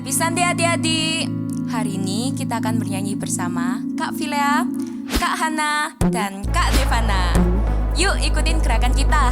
Happy Sunday adik-adik. Hari ini kita akan bernyanyi bersama Kak Vilea, Kak Hana, dan Kak Devana. Yuk ikutin gerakan kita.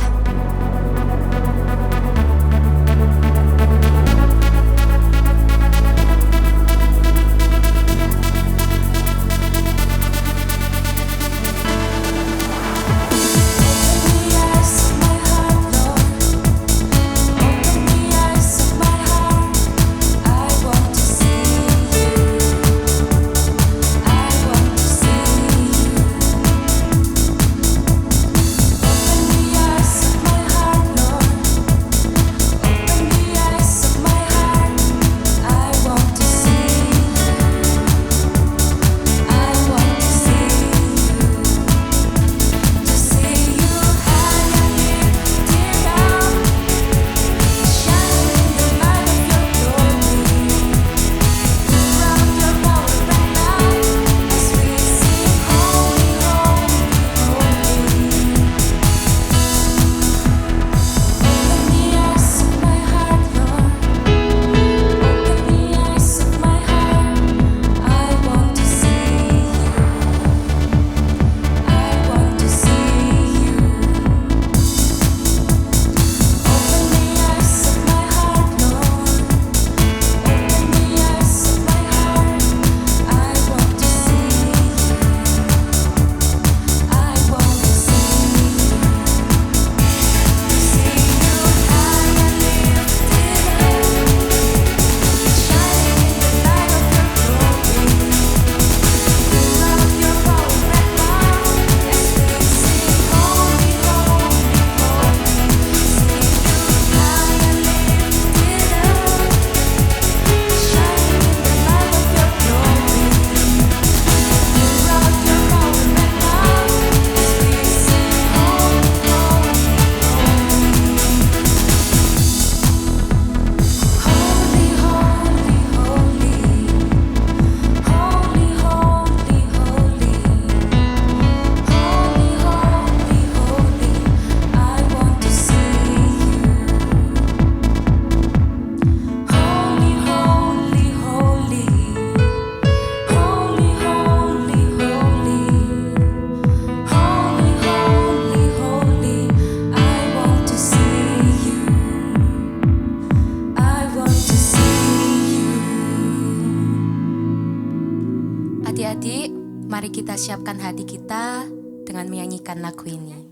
Adik-adik, mari kita siapkan hati kita dengan menyanyikan lagu ini.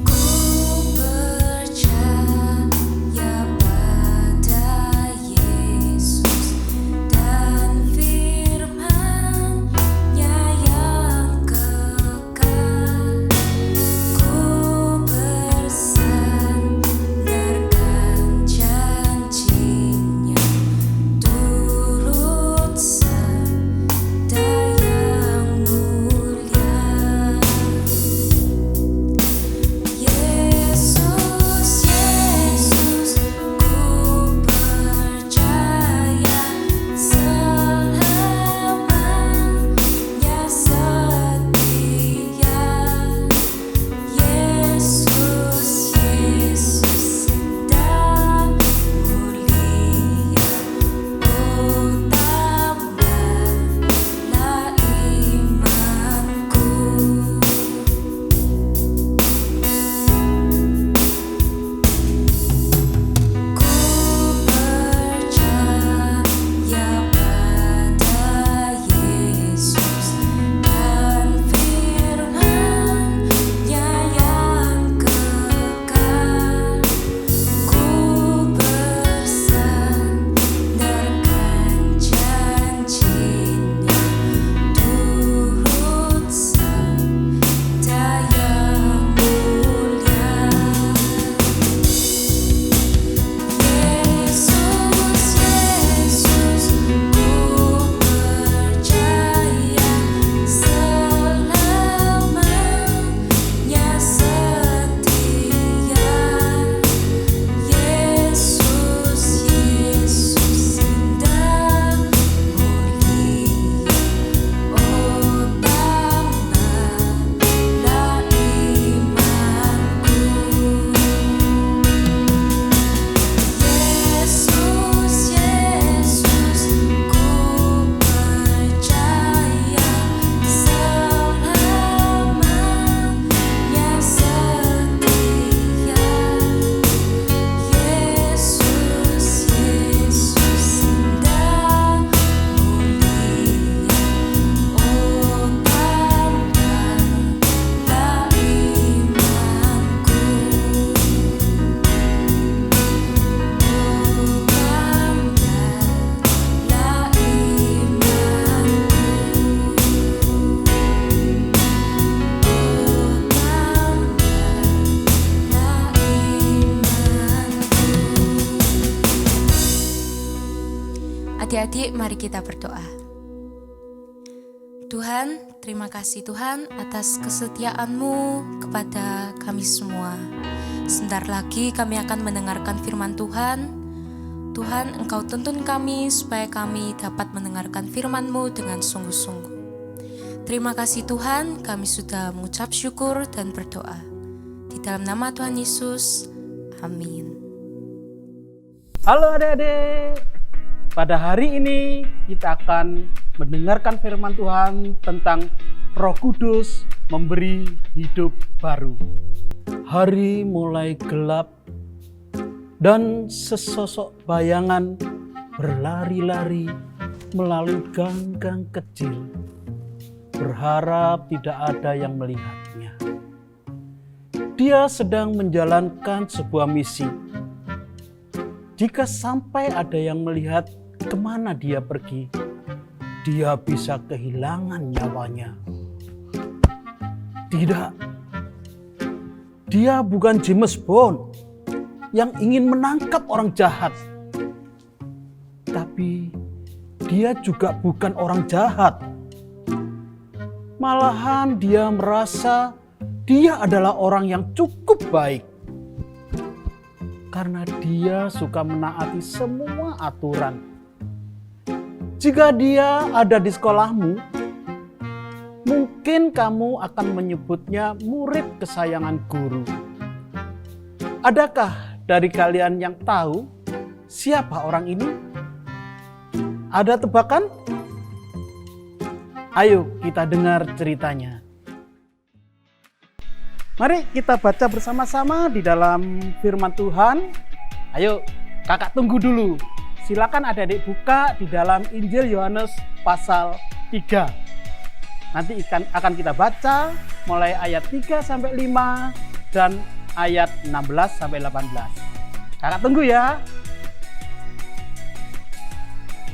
Ku Adik-adik, mari kita berdoa. Tuhan, terima kasih Tuhan atas kesetiaan-Mu kepada kami semua. Sebentar lagi kami akan mendengarkan firman Tuhan. Tuhan, Engkau tuntun kami supaya kami dapat mendengarkan firman-Mu dengan sungguh-sungguh. Terima kasih Tuhan, kami sudah mengucap syukur dan berdoa. Di dalam nama Tuhan Yesus, amin. Halo adik-adik, pada hari ini kita akan mendengarkan firman Tuhan tentang Roh Kudus memberi hidup baru. Hari mulai gelap dan sesosok bayangan berlari-lari melalui gang-gang kecil, berharap tidak ada yang melihatnya. Dia sedang menjalankan sebuah misi. Jika sampai ada yang melihat kemana dia pergi, dia bisa kehilangan nyawanya. Tidak, dia bukan James Bond yang ingin menangkap orang jahat. Tapi dia juga bukan orang jahat. Malahan dia merasa dia adalah orang yang cukup baik. Karena dia suka menaati semua aturan. Jika dia ada di sekolahmu, mungkin kamu akan menyebutnya murid kesayangan guru. Adakah dari kalian yang tahu siapa orang ini? Ada tebakan? Ayo kita dengar ceritanya. Mari kita baca bersama-sama di dalam firman Tuhan. Ayo, kakak tunggu dulu. Silakan adik-adik buka di dalam Injil Yohanes pasal 3. Nanti akan kita baca mulai ayat 3 sampai 5 dan ayat 16 sampai 18. Kakak tunggu ya.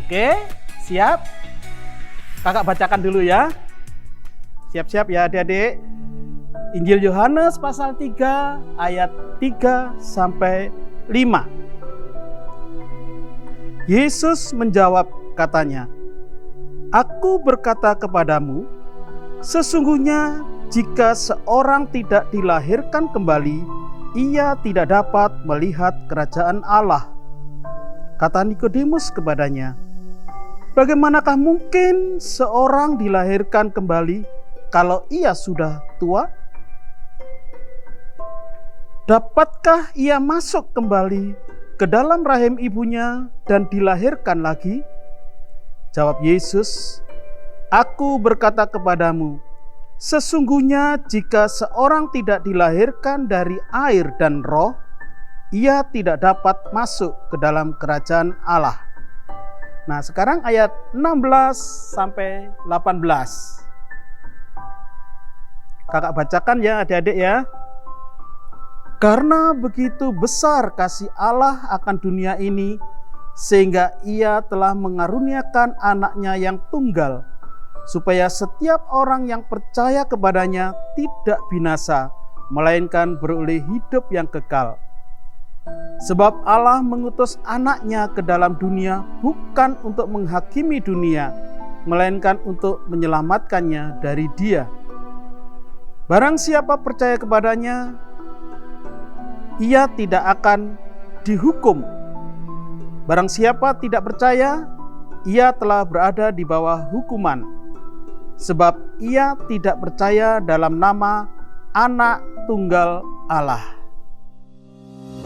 Oke, siap? Kakak bacakan dulu ya. Siap-siap ya adik-adik. Injil Yohanes pasal 3 ayat 3 sampai 5. Yesus menjawab katanya, "Aku berkata kepadamu, sesungguhnya jika seorang tidak dilahirkan kembali, ia tidak dapat melihat kerajaan Allah." Kata Nikodemus kepadanya, "Bagaimanakah mungkin seorang dilahirkan kembali kalau ia sudah tua? Dapatkah ia masuk kembali ke dalam rahim ibunya dan dilahirkan lagi?" Jawab Yesus, "Aku berkata kepadamu, sesungguhnya jika seorang tidak dilahirkan dari air dan roh, ia tidak dapat masuk ke dalam kerajaan Allah." Nah, sekarang ayat 16 sampai 18. Kakak bacakan ya adik-adik ya. "Karena begitu besar kasih Allah akan dunia ini, sehingga ia telah mengaruniakan anaknya yang tunggal, supaya setiap orang yang percaya kepadanya tidak binasa, melainkan beroleh hidup yang kekal. Sebab Allah mengutus anaknya ke dalam dunia bukan untuk menghakimi dunia, melainkan untuk menyelamatkannya dari dia. Barang siapa percaya kepadanya, ia tidak akan dihukum. Barang siapa tidak percaya, ia telah berada di bawah hukuman, sebab ia tidak percaya dalam nama Anak Tunggal Allah."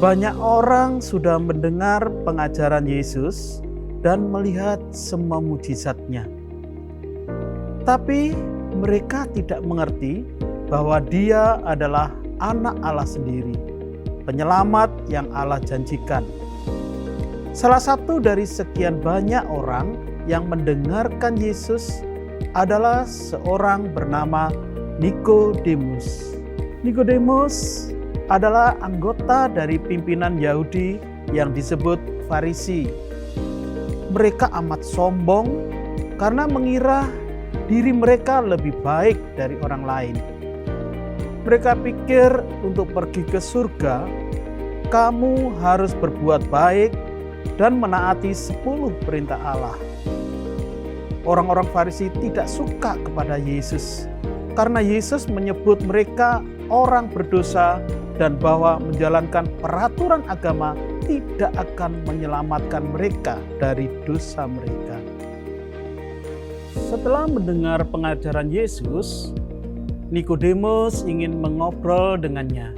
Banyak orang sudah mendengar pengajaran Yesus dan melihat semua mujizatnya. Tapi mereka tidak mengerti bahwa Dia adalah Anak Allah sendiri, penyelamat yang Allah janjikan. Salah satu dari sekian banyak orang yang mendengarkan Yesus adalah seorang bernama Nikodemus. Nikodemus adalah anggota dari pimpinan Yahudi yang disebut Farisi. Mereka amat sombong karena mengira diri mereka lebih baik dari orang lain. Mereka pikir untuk pergi ke surga, kamu harus berbuat baik dan menaati 10 perintah Allah. Orang-orang Farisi tidak suka kepada Yesus karena Yesus menyebut mereka orang berdosa dan bahwa menjalankan peraturan agama tidak akan menyelamatkan mereka dari dosa mereka. Setelah mendengar pengajaran Yesus, Nikodemus ingin mengobrol dengannya.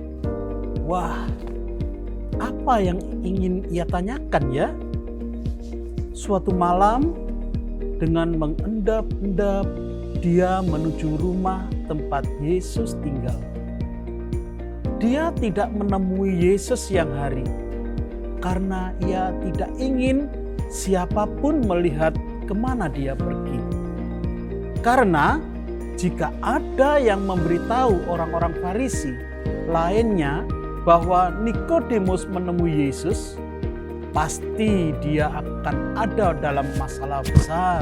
Wah, apa yang ingin ia tanyakan ya? Suatu malam, dengan mengendap-endap, dia menuju rumah tempat Yesus tinggal. Dia tidak menemui Yesus siang hari, karena ia tidak ingin siapapun melihat kemana dia pergi. Karena jika ada yang memberitahu orang-orang Farisi lainnya bahwa Nikodemus menemui Yesus, pasti dia akan ada dalam masalah besar.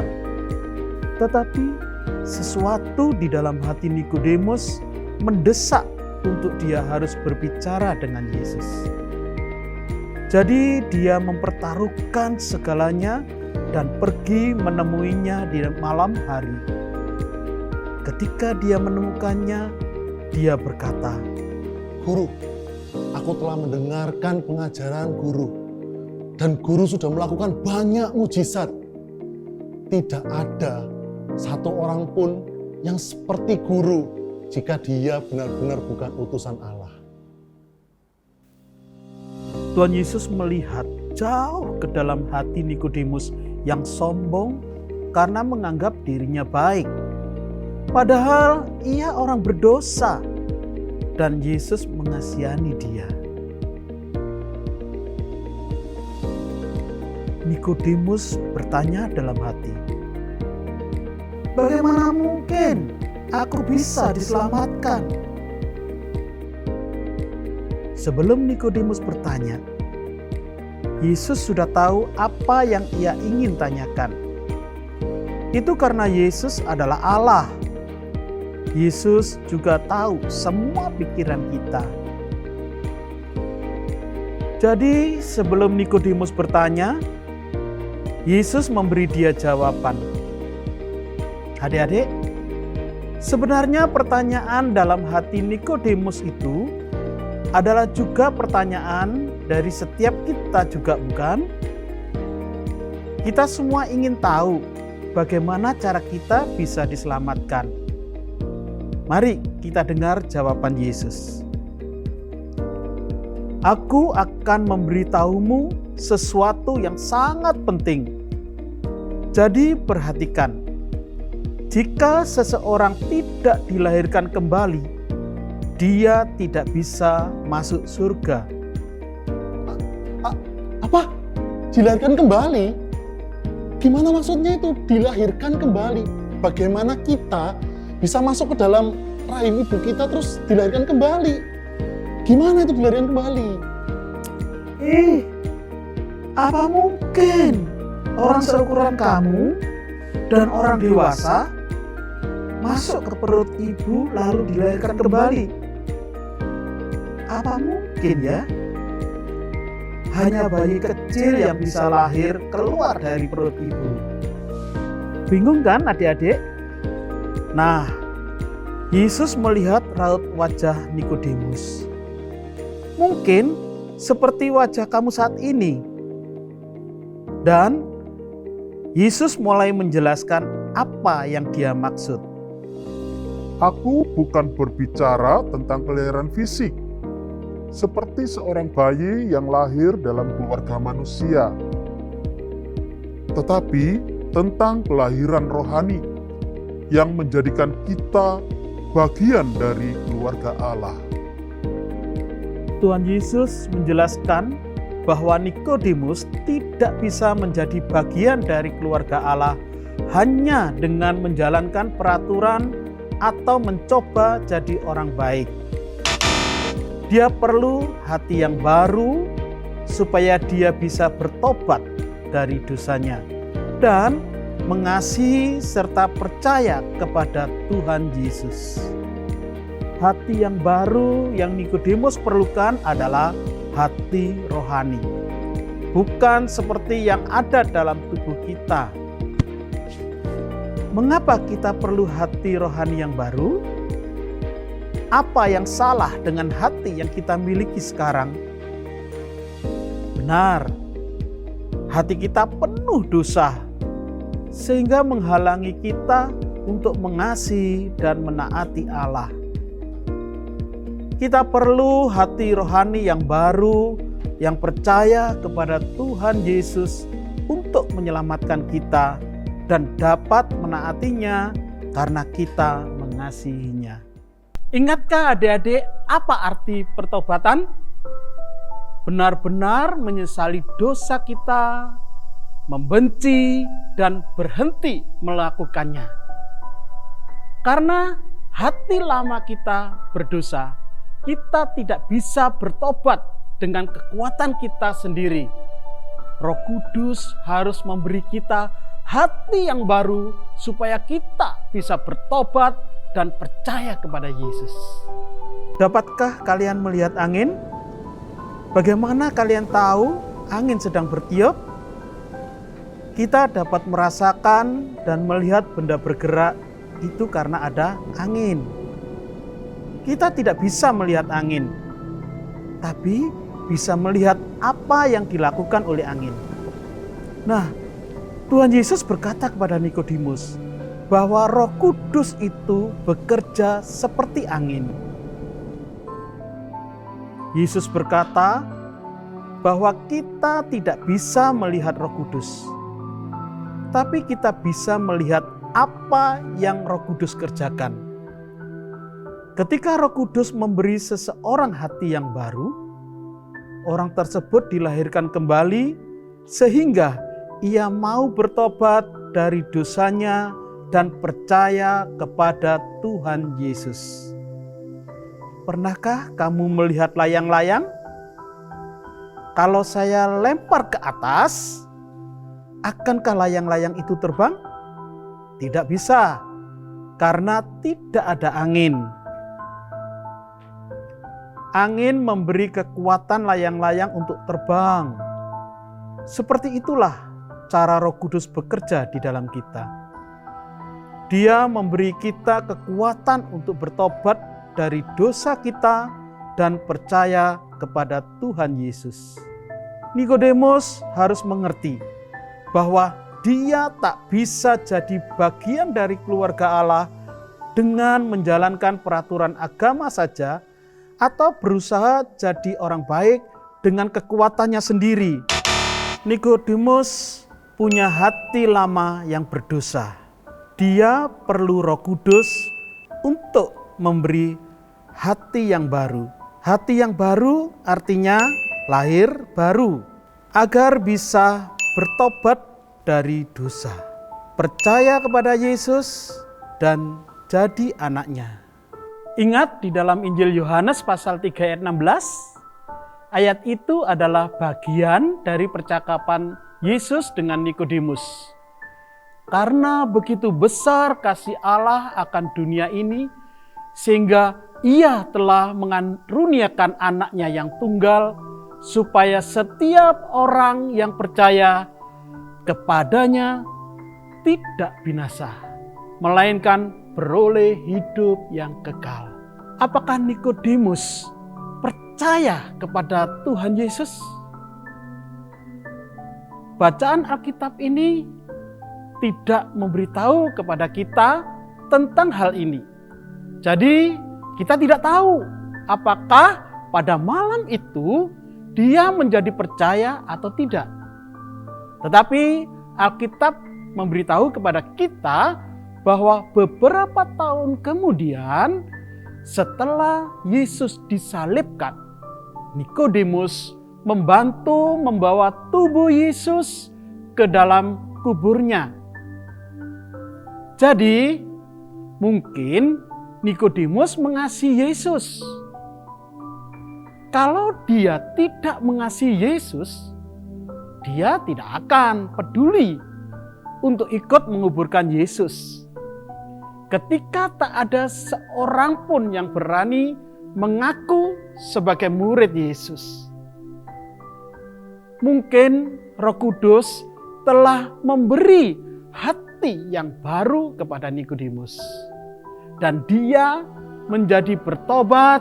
Tetapi sesuatu di dalam hati Nikodemus mendesak untuk dia harus berbicara dengan Yesus. Jadi dia mempertaruhkan segalanya dan pergi menemuinya di malam hari. Ketika dia menemukannya, dia berkata, "Guru, aku telah mendengarkan pengajaran Guru. Dan Guru sudah melakukan banyak mujizat. Tidak ada satu orang pun yang seperti Guru jika dia benar-benar bukan utusan Allah." Tuhan Yesus melihat jauh ke dalam hati Nikodemus yang sombong karena menganggap dirinya baik. Padahal ia orang berdosa dan Yesus mengasihani dia. Nikodemus bertanya dalam hati, "Bagaimana mungkin aku bisa diselamatkan?" Sebelum Nikodemus bertanya, Yesus sudah tahu apa yang ia ingin tanyakan. Itu karena Yesus adalah Allah. Yesus juga tahu semua pikiran kita. Jadi sebelum Nikodemus bertanya, Yesus memberi dia jawaban. Adik-adik, sebenarnya pertanyaan dalam hati Nikodemus itu adalah juga pertanyaan dari setiap kita juga, bukan? Kita semua ingin tahu bagaimana cara kita bisa diselamatkan. Mari kita dengar jawaban Yesus. Aku akan memberitahumu sesuatu yang sangat penting. Jadi perhatikan, jika seseorang tidak dilahirkan kembali, dia tidak bisa masuk surga. Apa? Dilahirkan kembali? Gimana maksudnya itu dilahirkan kembali? Bagaimana kita bisa masuk ke dalam rahim ibu kita terus dilahirkan kembali? Gimana itu dilahirkan kembali? Apa mungkin orang seukuran kamu dan orang dewasa masuk ke perut ibu lalu dilahirkan kembali? Apa mungkin ya? Hanya bayi kecil yang bisa lahir keluar dari perut ibu. Bingung kan adik-adik? Nah, Yesus melihat raut wajah Nikodemus. Mungkin seperti wajah kamu saat ini. Dan Yesus mulai menjelaskan apa yang dia maksud. Aku bukan berbicara tentang kelahiran fisik, seperti seorang bayi yang lahir dalam keluarga manusia, tetapi tentang kelahiran rohani yang menjadikan kita bagian dari keluarga Allah. Tuhan Yesus menjelaskan bahwa Nikodemus tidak bisa menjadi bagian dari keluarga Allah hanya dengan menjalankan peraturan atau mencoba jadi orang baik. Dia perlu hati yang baru supaya dia bisa bertobat dari dosanya dan mengasihi serta percaya kepada Tuhan Yesus. Hati yang baru yang Nikodemus perlukan adalah hati rohani. bukan seperti yang ada dalam tubuh kita. Mengapa kita perlu hati rohani yang baru? Apa yang salah dengan hati yang kita miliki sekarang? Benar, hati kita penuh dosa, sehingga menghalangi kita untuk mengasihi dan menaati Allah. Kita perlu hati rohani yang baru, yang percaya kepada Tuhan Yesus untuk menyelamatkan kita dan dapat menaatinya karena kita mengasihinya. Ingatkah adik-adik apa arti pertobatan? Benar-benar menyesali dosa kita, membenci dan berhenti melakukannya. Karena hati lama kita berdosa, kita tidak bisa bertobat dengan kekuatan kita sendiri. Roh Kudus harus memberi kita hati yang baru supaya kita bisa bertobat dan percaya kepada Yesus. Dapatkah kalian melihat angin? Bagaimana kalian tahu angin sedang bertiup? Kita dapat merasakan dan melihat benda bergerak itu karena ada angin. Kita tidak bisa melihat angin, tapi bisa melihat apa yang dilakukan oleh angin. Nah, Tuhan Yesus berkata kepada Nikodemus bahwa Roh Kudus itu bekerja seperti angin. Yesus berkata bahwa kita tidak bisa melihat Roh Kudus, tapi kita bisa melihat apa yang Roh Kudus kerjakan. Ketika Roh Kudus memberi seseorang hati yang baru, orang tersebut dilahirkan kembali sehingga ia mau bertobat dari dosanya dan percaya kepada Tuhan Yesus. Pernahkah kamu melihat layang-layang? Kalau saya lempar ke atas, akankah layang-layang itu terbang? Tidak bisa, karena tidak ada angin. Angin memberi kekuatan layang-layang untuk terbang. Seperti itulah cara Roh Kudus bekerja di dalam kita. Dia memberi kita kekuatan untuk bertobat dari dosa kita dan percaya kepada Tuhan Yesus. Nikodemus harus mengerti bahwa dia tak bisa jadi bagian dari keluarga Allah dengan menjalankan peraturan agama saja atau berusaha jadi orang baik dengan kekuatannya sendiri. Nikodemus punya hati lama yang berdosa. Dia perlu Roh Kudus untuk memberi hati yang baru. Hati yang baru artinya lahir baru, agar bisa bertobat dari dosa, percaya kepada Yesus, dan jadi anaknya. Ingat di dalam Injil Yohanes pasal 3 ayat 16, ayat itu adalah bagian dari percakapan Yesus dengan Nikodemus. Karena begitu besar kasih Allah akan dunia ini, sehingga Ia telah mengaruniakan anaknya yang tunggal, supaya setiap orang yang percaya kepadanya tidak binasa, melainkan beroleh hidup yang kekal. Apakah Nikodemus percaya kepada Tuhan Yesus? Bacaan Alkitab ini tidak memberitahu kepada kita tentang hal ini. Jadi kita tidak tahu apakah pada malam itu dia menjadi percaya atau tidak. Tetapi Alkitab memberitahu kepada kita bahwa beberapa tahun kemudian setelah Yesus disalibkan, Nikodemus membantu membawa tubuh Yesus ke dalam kuburnya. Jadi mungkin Nikodemus mengasihi Yesus. Kalau dia tidak mengasihi Yesus, dia tidak akan peduli untuk ikut menguburkan Yesus. Ketika tak ada seorang pun yang berani mengaku sebagai murid Yesus. Mungkin Roh Kudus telah memberi hati yang baru kepada Nikodemus. Dan dia menjadi bertobat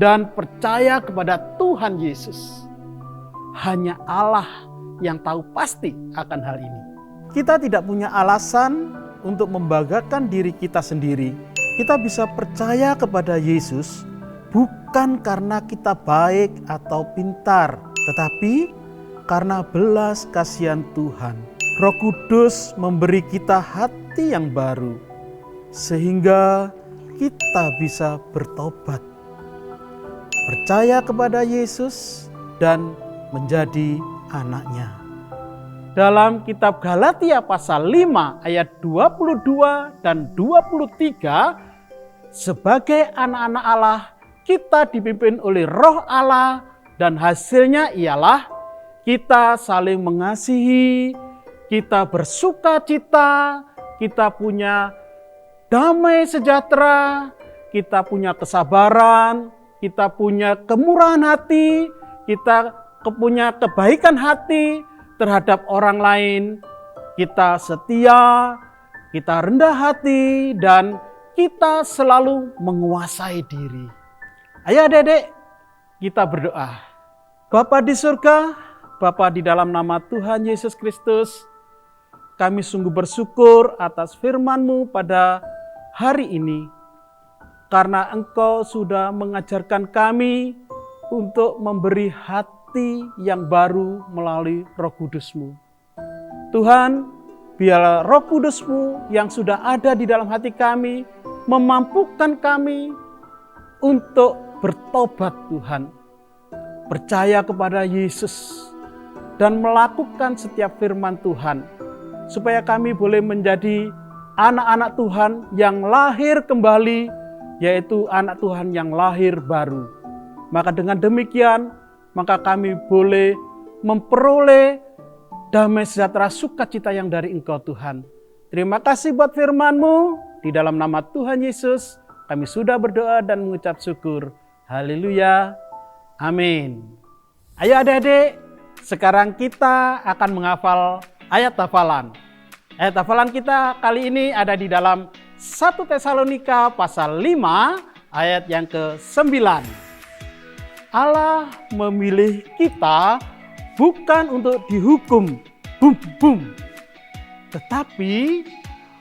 dan percaya kepada Tuhan Yesus. Hanya Allah yang tahu pasti akan hal ini. Kita tidak punya alasan untuk membanggakan diri kita sendiri. Kita bisa percaya kepada Yesus bukan karena kita baik atau pintar, tetapi karena belas kasihan Tuhan. Roh Kudus memberi kita hati yang baru, sehingga kita bisa bertobat, percaya kepada Yesus, dan menjadi anaknya. Dalam kitab Galatia pasal 5 ayat 22 dan 23, sebagai anak-anak Allah, kita dipimpin oleh Roh Allah dan hasilnya ialah kita saling mengasihi, kita bersuka cita, kita punya damai sejahtera, kita punya kesabaran, kita punya kemurahan hati, kita punya kebaikan hati terhadap orang lain, kita setia, kita rendah hati, dan kita selalu menguasai diri. Ayo adik-adik, kita berdoa. Bapa di surga, Bapa di dalam nama Tuhan Yesus Kristus, kami sungguh bersyukur atas firman-Mu pada hari ini. Karena Engkau sudah mengajarkan kami untuk memberi hati yang baru melalui Roh Kudus-Mu. Tuhan, biarlah Roh Kudus-Mu yang sudah ada di dalam hati kami memampukan kami untuk bertobat Tuhan. Percaya kepada Yesus dan melakukan setiap firman Tuhan. Supaya kami boleh menjadi anak-anak Tuhan yang lahir kembali, yaitu anak Tuhan yang lahir baru. Maka dengan demikian, maka kami boleh memperoleh damai sejahtera sukacita yang dari Engkau Tuhan. Terima kasih buat firman-Mu. Di dalam nama Tuhan Yesus, kami sudah berdoa dan mengucap syukur. Haleluya. Amin. Ayo adik-adik, sekarang kita akan menghafal ayat hafalan. Ayat hafalan kita kali ini ada di dalam 1 Tesalonika pasal 5 ayat yang ke-9. Allah memilih kita bukan untuk dihukum, tetapi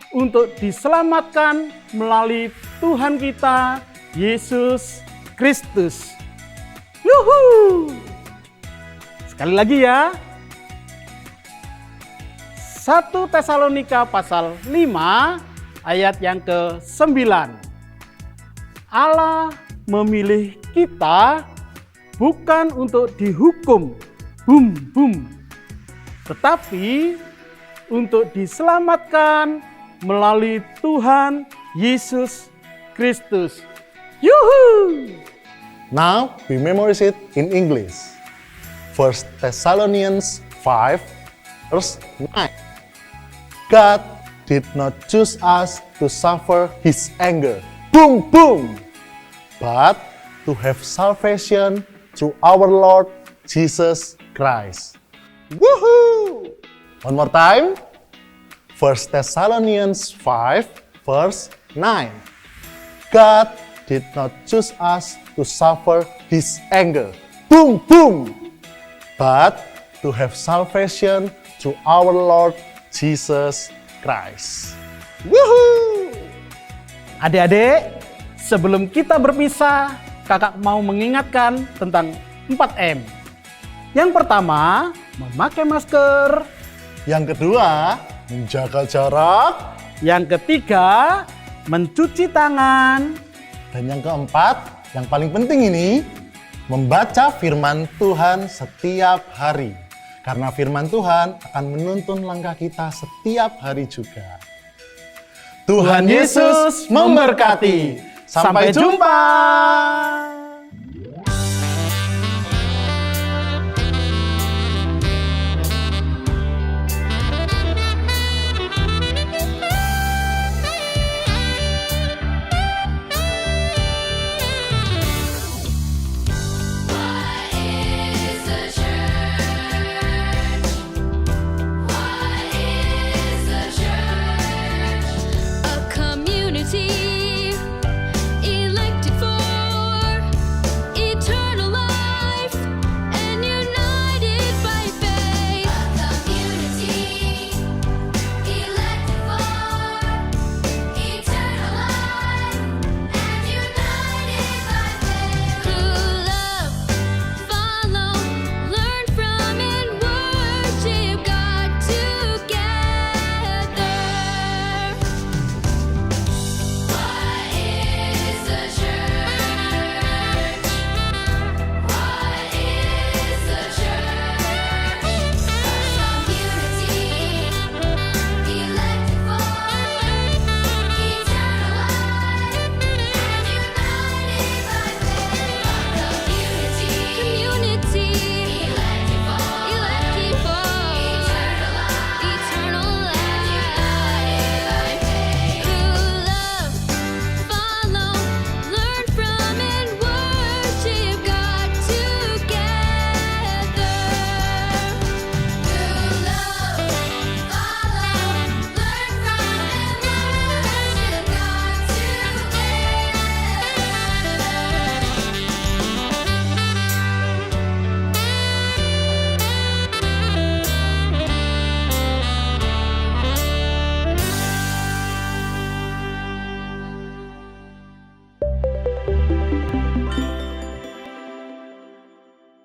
untuk diselamatkan melalui Tuhan kita, Yesus Kristus. Yuhu! Sekali lagi ya. 1 Tesalonika pasal 5 ayat yang ke-9. Allah memilih kita bukan untuk dihukum, tetapi untuk diselamatkan melalui Tuhan Yesus Kristus. Yuhu! Now we memorize it in English. 1 Thessalonians 5 verse 9. God did not choose us to suffer His anger, but to have salvation through our Lord Jesus Christ. Woohoo! One more time. 1 Thessalonians 5 verse 9. God did not choose us to suffer His anger, but to have salvation through our Lord Jesus Christ. Woohoo! Adik-adik, sebelum kita berpisah, kakak mau mengingatkan tentang 4M. Yang pertama, memakai masker. Yang kedua, menjaga jarak. Yang ketiga, mencuci tangan. Dan yang keempat, yang paling penting ini, membaca firman Tuhan setiap hari. Karena firman Tuhan akan menuntun langkah kita setiap hari juga. Tuhan Yesus memberkati. Sampai jumpa.